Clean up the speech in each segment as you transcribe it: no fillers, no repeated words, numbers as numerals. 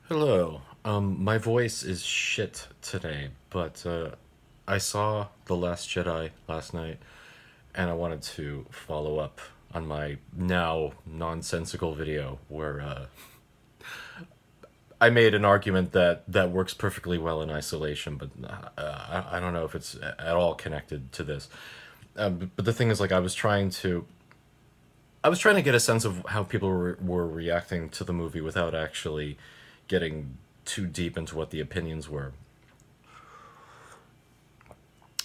Hello. My voice is shit today, but I saw The Last Jedi last night, and I wanted to follow up on my now nonsensical video where I made an argument that works perfectly well in isolation, but I don't know if it's at all connected to this. But the thing is, like, I was trying to get a sense of how people were reacting to the movie without actually getting too deep into what the opinions were.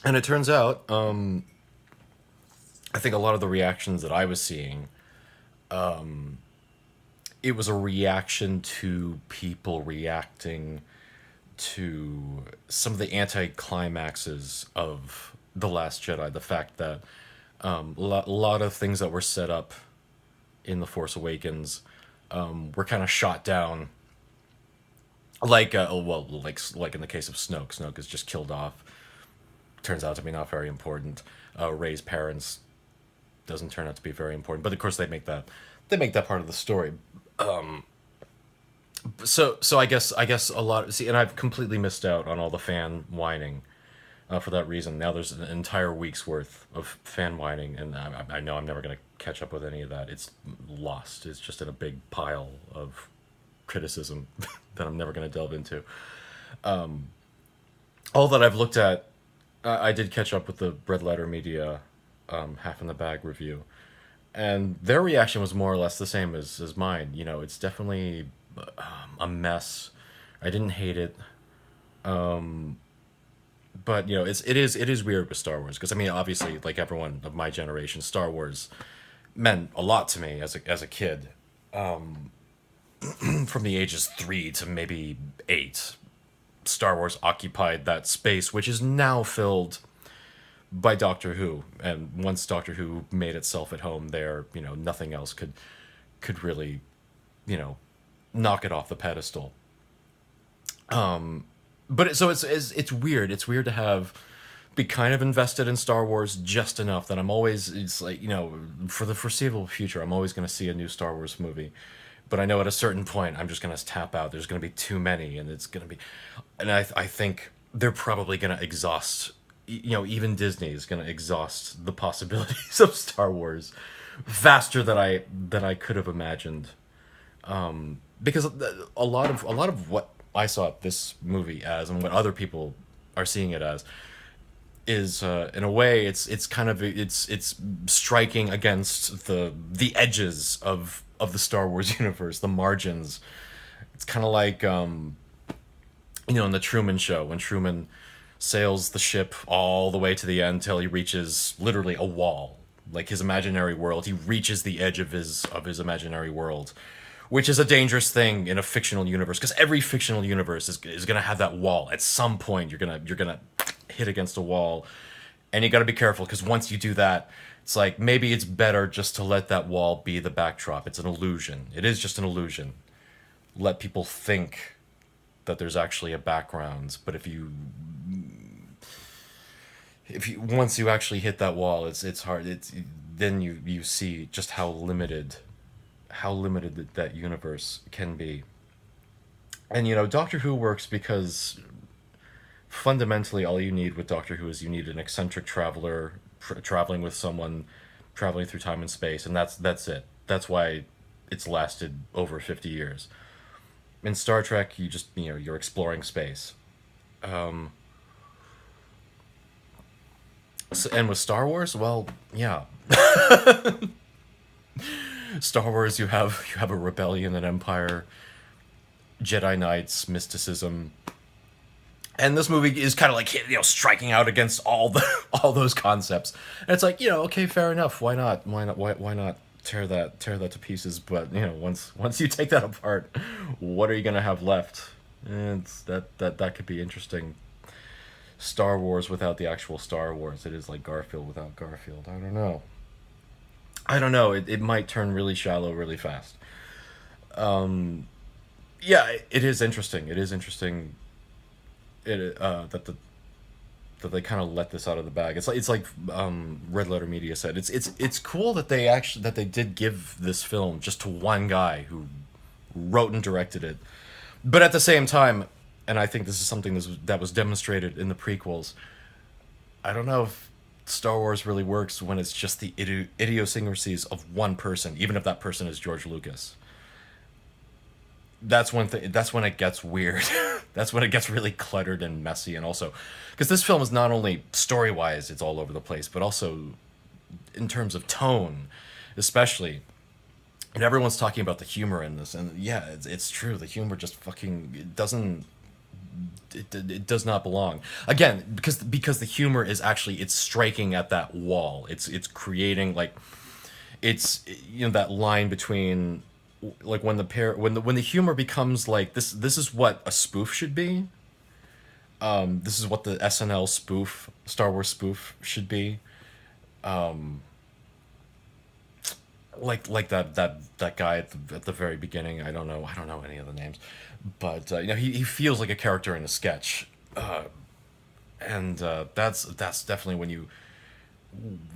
And it turns out, I think a lot of the reactions that I was seeing, it was a reaction to people reacting to some of the anti-climaxes of The Last Jedi. The fact that a lot of things that were set up in The Force Awakens were kind of shot down. Like, like in the case of Snoke. Snoke is just killed off. Turns out to be not very important. Rey's parents doesn't turn out to be very important, but of course they make that part of the story. So I guess a lot. See, and I've completely missed out on all the fan whining for that reason. Now there's an entire week's worth of fan whining, and I know I'm never gonna catch up with any of that. It's lost. It's just in a big pile of criticism that I'm never gonna delve into. All that I've looked at, I did catch up with the Red Letter Media half in the bag review, and their reaction was more or less the same as mine. You know, it's definitely a mess. I didn't hate it, but you know, it is weird with Star Wars because I mean, obviously, like everyone of my generation, Star Wars meant a lot to me as a kid, from the ages 3 to maybe 8. Star Wars occupied that space, which is now filled by Doctor Who. And once Doctor Who made itself at home there, you know, nothing else could really, you know, knock it off the pedestal. But it's weird. It's weird to have be kind of invested in Star Wars just enough that I'm always it's like, you know, for the foreseeable future, I'm always going to see a new Star Wars movie. But I know at a certain point I'm just going to tap out. There's going to be too many, and it's going to be, and I think they're probably going to exhaust. You know, even Disney is going to exhaust the possibilities of Star Wars faster than I could have imagined. Because a lot of what I saw this movie as and what other people are seeing it as is in a way it's kind of it's striking against the edges of the Star Wars universe, the margins. It's kind of like you know, in the Truman Show when Truman sails the ship all the way to the end till he reaches literally a wall, like his imaginary world. He reaches the edge of his imaginary world, which is a dangerous thing in a fictional universe because every fictional universe is going to have that wall at some point. You're gonna hit against a wall, and you got to be careful because once you do that, it's like maybe it's better just to let that wall be the backdrop. It's an illusion. It is just an illusion. Let people think that there's actually a background, but if you once you actually hit that wall, it's hard. It's then you see just how limited that universe can be. And you know, Doctor Who works because fundamentally all you need with Doctor Who is you need an eccentric traveler traveling with someone traveling through time and space, and that's it. That's why it's lasted over 50 years. In Star Trek, you just, you know, you're exploring space. And with Star Wars, well, yeah, Star Wars, you have a rebellion, an empire, Jedi Knights, mysticism, and this movie is kind of like, you know, striking out against all the all those concepts. And it's like, you know, okay, fair enough. Why not? Why not tear that to pieces? But you know, once you take that apart, what are you gonna have left? And that could be interesting. Star Wars without the actual Star Wars. It is like Garfield without Garfield. I don't know. I don't know. It might turn really shallow really fast. Yeah, it is interesting. It is interesting. That they kind of let this out of the bag. It's like Red Letter Media said. It's cool that they did give this film just to one guy who wrote and directed it. But at the same time, and I think this is something that was demonstrated in the prequels. I don't know if Star Wars really works when it's just the idiosyncrasies of one person, even if that person is George Lucas. That's when that's when it gets weird. That's when it gets really cluttered and messy, and also because this film is not only story wise, it's all over the place, but also in terms of tone, especially. And everyone's talking about the humor in this, and yeah, it's true. The humor just fucking it doesn't. It does not belong again because the humor is actually it's striking at that wall. It's creating like it's that line between like when the pair when the humor becomes like this is what a spoof should be. This is what the SNL spoof Star Wars spoof should be. Like that guy at the very beginning. I don't know any of the names, but he feels like a character in a sketch, and that's definitely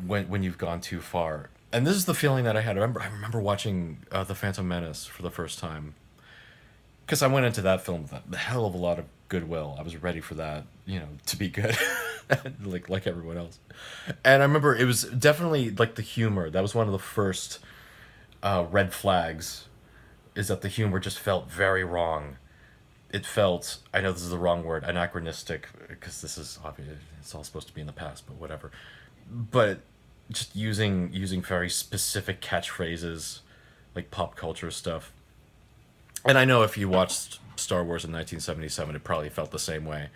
when you've gone too far. And this is the feeling that I had. I remember watching the Phantom Menace for the first time because I went into that film with a hell of a lot of goodwill. I was ready for that, to be good, like everyone else. And I remember it was definitely like the humor. That was one of the first red flags. Is that the humor just felt very wrong. It felt, I know this is the wrong word, anachronistic, because this is obvious. It's all supposed to be in the past, but whatever. But just using very specific catchphrases, like pop culture stuff. And I know if you watched Star Wars in 1977, it probably felt the same way.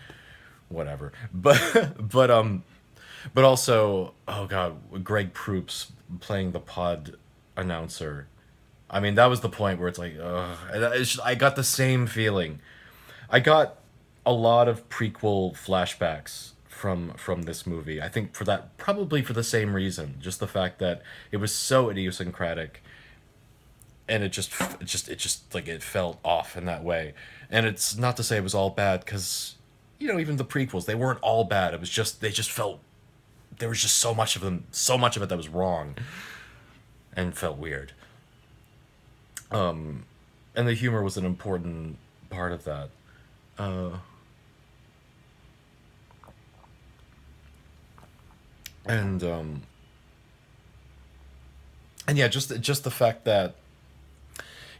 Whatever. But also, oh god, Greg Proops playing the pod announcer. I mean, that was the point where it's like, ugh. I got the same feeling. I got a lot of prequel flashbacks from this movie. I think for that, probably for the same reason, just the fact that it was so idiosyncratic, and it just like it felt off in that way. And it's not to say it was all bad because even the prequels, they weren't all bad. It was just they just felt there was just so much of them, so much of it that was wrong and felt weird. And the humor was an important part of that. Uh, and and yeah, just the fact that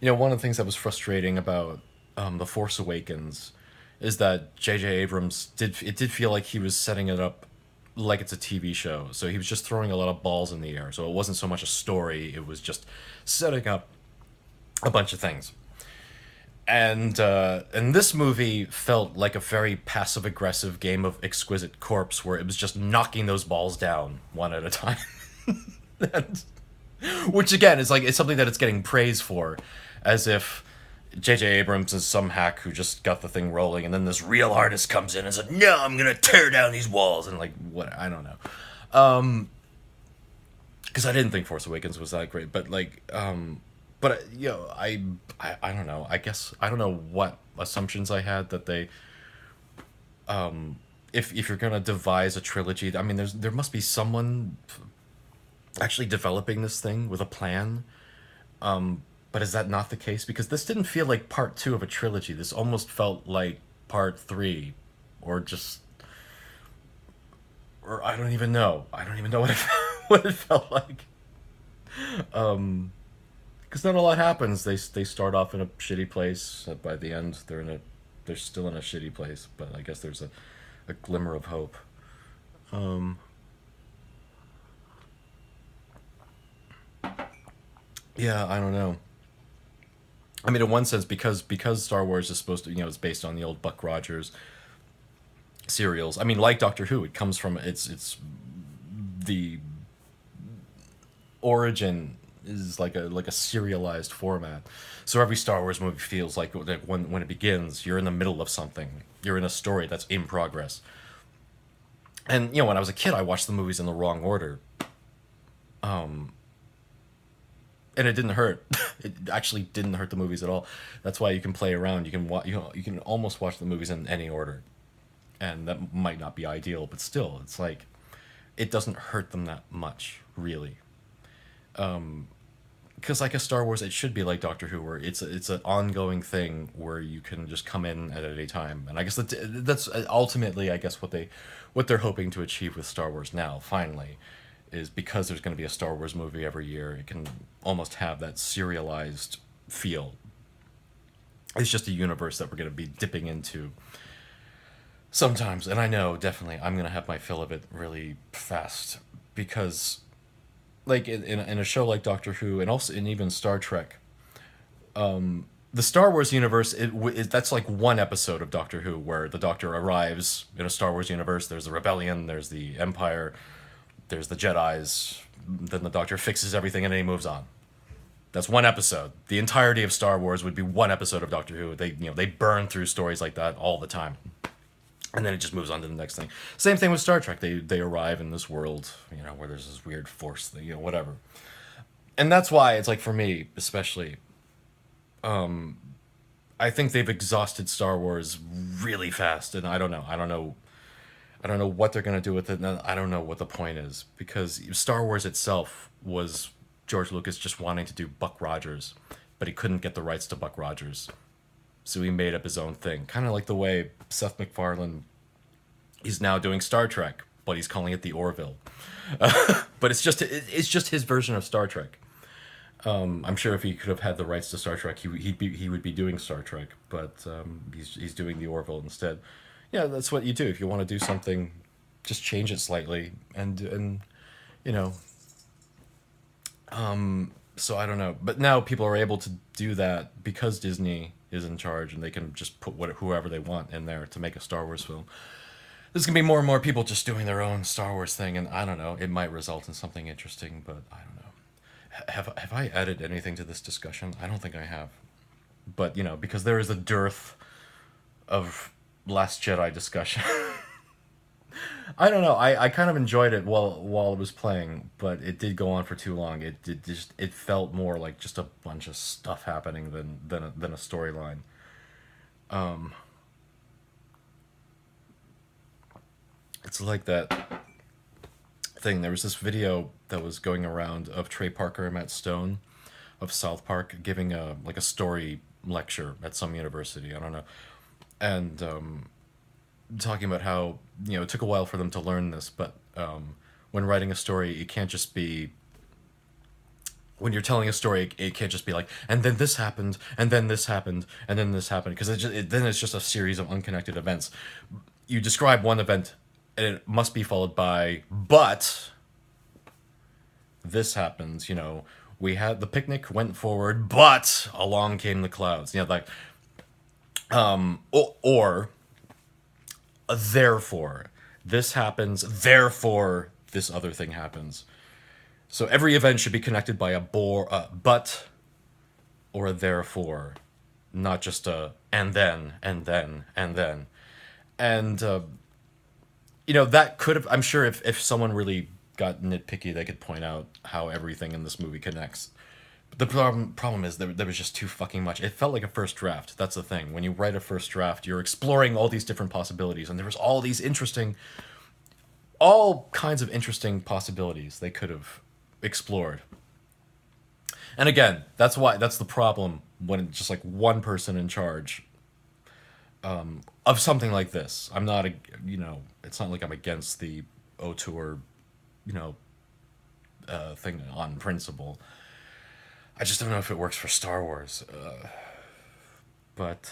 one of the things that was frustrating about the Force Awakens is that J.J. Abrams did feel like he was setting it up like it's a TV show. So he was just throwing a lot of balls in the air. So it wasn't so much a story; it was just setting up a bunch of things. And this movie felt like a very passive aggressive game of exquisite corpse, where it was just knocking those balls down one at a time. and, which again is like it's something that it's getting praise for, as if J.J. Abrams is some hack who just got the thing rolling, and then this real artist comes in and says, "No, I'm gonna tear down these walls," and like what I don't know, because I didn't think Force Awakens was that great, but but I don't know. I guess I don't know what assumptions I had that they if you're gonna devise a trilogy, I mean, there must be someone actually developing this thing with a plan. But is that not the case? Because this didn't feel like part two of a trilogy. This almost felt like part three, or just, or I don't even know. I don't even know what it what it felt like. Because not a lot happens. They start off in a shitty place. By the end, they're still in a shitty place. But I guess there's a glimmer of hope. Um, yeah, I don't know. I mean, in one sense, because Star Wars is supposed to, it's based on the old Buck Rogers serials. I mean, like Doctor Who, it comes from it's the origin is like a serialized format. So every Star Wars movie feels like when it begins, you're in the middle of something. You're in a story that's in progress. And when I was a kid, I watched the movies in the wrong order. Um, and it didn't hurt. It actually didn't hurt the movies at all. That's why you can play around. You can almost watch the movies in any order, and that might not be ideal, but still, it's like it doesn't hurt them that much, really. because like a Star Wars, it should be like Doctor Who, where it's an ongoing thing where you can just come in at any time. And I guess that's ultimately, I guess, what they're hoping to achieve with Star Wars now. Finally, is because there's going to be a Star Wars movie every year. It can almost have that serialized feel. It's just a universe that we're going to be dipping into sometimes, and I know definitely I'm going to have my fill of it really fast because like in a show like Doctor Who and also in even Star Trek, the Star Wars universe that's like one episode of Doctor Who where the Doctor arrives in a Star Wars universe. There's the rebellion, there's the Empire, there's the Jedi's. Then the Doctor fixes everything and then he moves on. That's one episode. The entirety of Star Wars would be one episode of Doctor Who. They burn through stories like that all the time, and then it just moves on to the next thing. Same thing with Star Trek. They arrive in this world, where there's this weird force thing, whatever. And that's why it's like for me, especially, I think they've exhausted Star Wars really fast, and I don't know. I don't know what they're gonna do with it, and I don't know what the point is because Star Wars itself was George Lucas just wanting to do Buck Rogers, but he couldn't get the rights to Buck Rogers, so he made up his own thing. Kind of like the way Seth MacFarlane, he's now doing Star Trek, but he's calling it the Orville. But it's just his version of Star Trek. I'm sure if he could have had the rights to Star Trek, he would be doing Star Trek, but he's doing the Orville instead. Yeah, that's what you do if you want to do something. Just change it slightly, and you know. So I don't know, but now people are able to do that because Disney is in charge, and they can just put whoever they want in there to make a Star Wars film. There's gonna be more and more people just doing their own Star Wars thing, and I don't know. It might result in something interesting, but I don't know. Have I added anything to this discussion? I don't think I have. But because there is a dearth of Last Jedi discussion. I don't know. I kind of enjoyed it while it was playing, but it did go on for too long. It felt more like just a bunch of stuff happening than a storyline. It's like that thing. There was this video that was going around of Trey Parker and Matt Stone of South Park giving a story lecture at some university. I don't know, and talking about how it took a while for them to learn this, but when writing a story, it can't just be when you're telling a story, it can't just be like, and then this happened, and then this happened, and then this happened, because then it's just a series of unconnected events. You describe one event, and it must be followed by, but this happens. We had the picnic went forward, but along came the clouds. Like, or therefore this happens, therefore this other thing happens. So every event should be connected by a but or a therefore, not just a and then and then and then. And that could have, I'm sure if someone really got nitpicky, they could point out how everything in this movie connects. But the problem is there was just too fucking much. It felt like a first draft. That's the thing. When you write a first draft, you're exploring all these different possibilities, and there was all kinds of interesting possibilities they could have explored. And again, that's the problem when it's just like one person in charge of something like this. I'm not it's not like I'm against the auteur, thing on principle. I just don't know if it works for Star Wars. But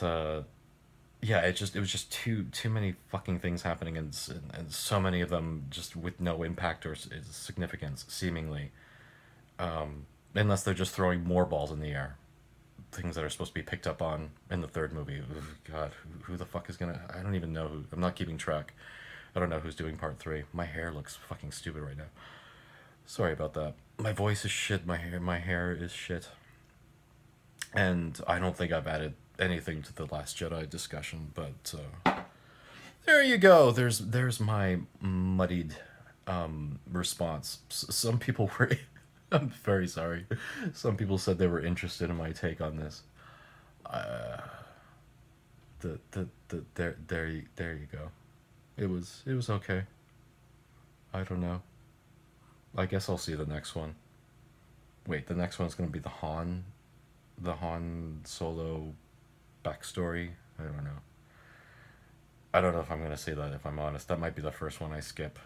yeah, it was just too many fucking things happening, and so many of them just with no impact or significance, seemingly, unless they're just throwing more balls in the air, things that are supposed to be picked up on in the third movie. Ugh, God, who the fuck is gonna? I don't even know who. I'm not keeping track. I don't know who's doing part 3. My hair looks fucking stupid right now. Sorry about that. My voice is shit. My hair is shit. And I don't think I've added anything to the Last Jedi discussion, but there you go. There's my muddied response. Some people were. I'm very sorry. Some people said they were interested in my take on this. There you go. It was okay. I don't know. I guess I'll see the next one. Wait, the next one's gonna be the Han Solo backstory. I don't know. I don't know if I'm gonna see that. If I'm honest, that might be the first one I skip.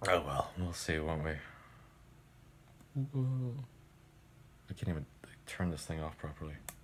Oh well, we'll see, won't we? I can't even turn this thing off properly.